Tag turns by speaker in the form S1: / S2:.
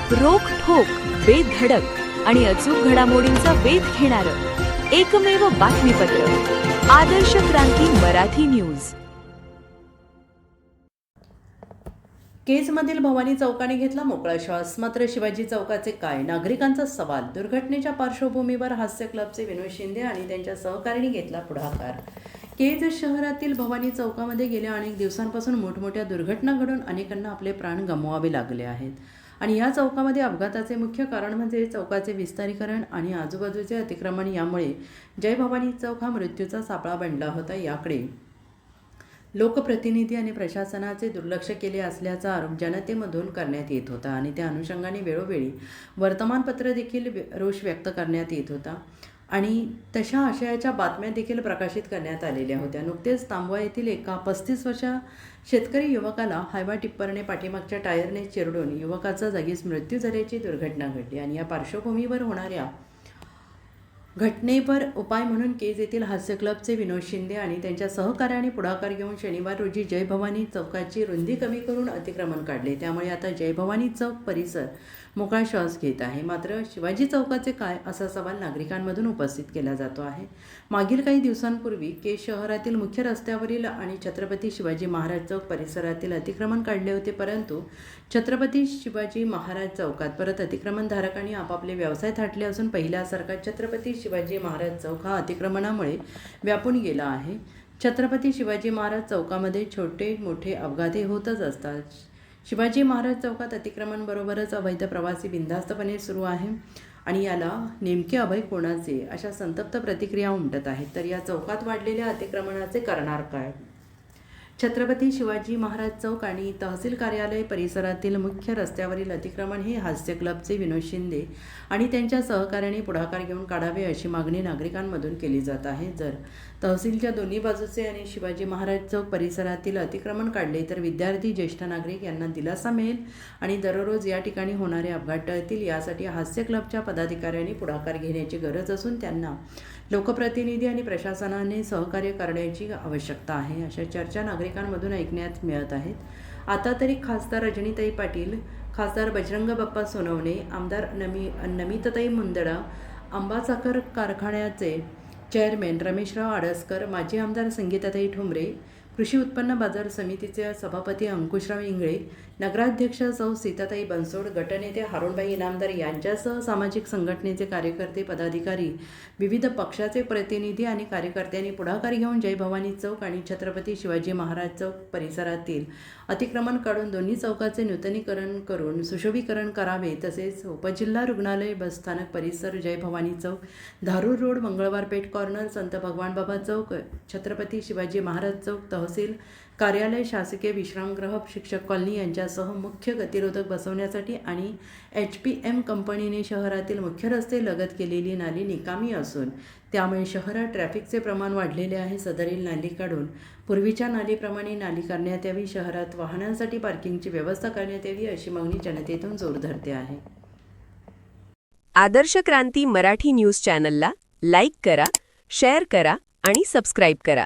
S1: रोखठोक, बेधडक आणि अचूक घडामोडींचा वेध घेणारं एकमेव बातमीपत्र आदर्श क्रांती मराठी न्यूज।
S2: केजमधील भवानी चौकाने घेतला मोकळा श्वास, मात्र शिवाजी चौकाचे काय? नागरिकांचा सवाल। दुर्घटनेच्या पार्श्वभूमीवर हास्य क्लबचे विनोद शिंदे आणि त्यांच्या सहकाऱ्यांनी घेतला पुढाकार। केज शहरातील भवानी चौकामध्ये गेल्या अनेक दिवसांपासून मोठमोठ्या दुर्घटना घडून अनेकांना आपले प्राण गमवावे लागले आहेत आणि या चौकामध्ये अपघाताचे मुख्य कारण म्हणजे चौकाचे विस्तारीकरण आणि आजूबाजूचे अतिक्रमण। यामुळे जय भवानी चौक हा मृत्यूचा सापळा बनला होता। याकडे लोकप्रतिनिधी आणि प्रशासनाचे दुर्लक्ष केले असल्याचा आरोप जनतेमधून करण्यात येत होता आणि त्या अनुषंगाने वेळोवेळी वर्तमानपत्र देखील रोष व्यक्त करण्यात येत होता आणि तशा आशयाच्या बातम्या देखील प्रकाशित करण्यात आलेल्या होत्या। नुकतेच तांबवा येथील एका 35 वर्षा शेतकरी युवकाला हायवा टिप्परने पाठीमागच्या टायरने चिरडून युवकाचा जागीच मृत्यू झाल्याची दुर्घटना घडली आणि या पार्श्वभूमीवर होणाऱ्या घटनेवर उपाय म्हणून केज येथील हास्य क्लबचे विनोद शिंदे आणि त्यांच्या सहकाऱ्यांनी पुढाकार घेऊन शनिवार रोजी जय भवानी चौकाची रुंदी कमी करून अतिक्रमण काढले। त्यामुळे आता जय भवानी चौक परिसर मोकळा श्वास घेत आहे। मात्र शिवाजी चौकाचे काय, असा सवाल नागरिकांमधून उपस्थित केला जातो आहे। मागील काही दिवसांपूर्वी केज शहरातील मुख्य रस्त्यावरील आणि छत्रपती शिवाजी महाराज चौक परिसरातील अतिक्रमण काढले होते, परंतु छत्रपती शिवाजी महाराज चौकात परत अतिक्रमणधारकांनी आपापले व्यवसाय थाटले असून पहिल्यासारखा छत्रपती शिवाजी महाराज चौक हा अतिक्रमणामुळे व्यापून गेला आहे। छत्रपती शिवाजी महाराज चौकामध्ये छोटे मोठे अपघातही होतच असतात। शिवाजी महाराज चौकात अतिक्रमणाबरोबरच अवैध प्रवासी बिनधास्तपणे सुरू आहे आणि याला नेमके अभय कोणाचे, अशा संतप्त प्रतिक्रिया उमटत आहेत। तर या चौकात वाढलेल्या अतिक्रमणाचे करणार काय? छत्रपती शिवाजी महाराज चौक आणि तहसील कार्यालय परिसरातील मुख्य रस्त्यावरील अतिक्रमण हे हास्य क्लबचे विनोद शिंदे आणि त्यांच्या सहकाऱ्यांनी पुढाकार घेऊन काढावे, अशी मागणी नागरिकांमधून केली जात आहे। जर तहसीलच्या दोन्ही बाजूचे आणि शिवाजी महाराज चौक परिसरातील अतिक्रमण काढले तर विद्यार्थी, ज्येष्ठ नागरिक यांना दिलासा मिळेल आणि दररोज या ठिकाणी होणारे अपघात टळतील। यासाठी हास्य क्लबच्या पदाधिकाऱ्यांनी पुढाकार घेण्याची गरज असून त्यांना लोकप्रतिनिधी आणि प्रशासनाने सहकार्य करण्याची आवश्यकता आहे, अशा चर्चा नागरिकांमधून ऐकण्यात मिळत आहेत। आता तरी खासदार रजनीताई पाटील, खासदार बजरंग बाप्पा सोनवणे, आमदार नमिताताई मुंदडा, आंबा साखर कारखान्याचे चेअरमॅन रमेशराव आडसकर, माजी आमदार संगीताताई ठोंबरे, कृषी उत्पन्न बाजार समितीचे सभापती अंकुशराव इंगळे, नगराध्यक्ष सौ सीताताई बनसोड, गटनेते हारुणभाई इनामदार यांच्यासह सामाजिक संघटनेचे कार्यकर्ते, पदाधिकारी, विविध पक्षाचे प्रतिनिधी आणि कार्यकर्त्यांनी पुढाकार घेऊन जय भवानी चौक आणि छत्रपती शिवाजी महाराज चौक परिसरातील अतिक्रमण काढून दोन्ही चौकाचे नूतनीकरण करून सुशोभीकरण करावे। तसेच उपजिल्हा रुग्णालय, बसस्थानक परिसर, जय भवानी चौक, धारूर रोड, मंगळवार पेठ कॉर्नर, संत भगवानबाबा चौक, छत्रपती शिवाजी महाराज चौक, तहसील कार्यालय, शासकीय विश्रामगृह, शिक्षक कॉलनी यांच्यासह मुख्य गतिरोधक बसवण्यासाठी आणि HPM कंपनीने शहरातील मुख्य रस्ते लगत केलेली नाली निकामी असून त्यामुळे शहरात ट्रॅफिकचे प्रमाण वाढलेले आहे। सदरील नाली काढून पूर्वीच्या नालीप्रमाणे नाली करण्यात यावी, शहरात वाहनांसाठी पार्किंगची व्यवस्था करण्यात यावी, अशी मागणी जनतेतून जोर धरते आहे।
S1: आदर्श क्रांती मराठी न्यूज चॅनलला लाईक करा, शेअर करा आणि सबस्क्राईब करा।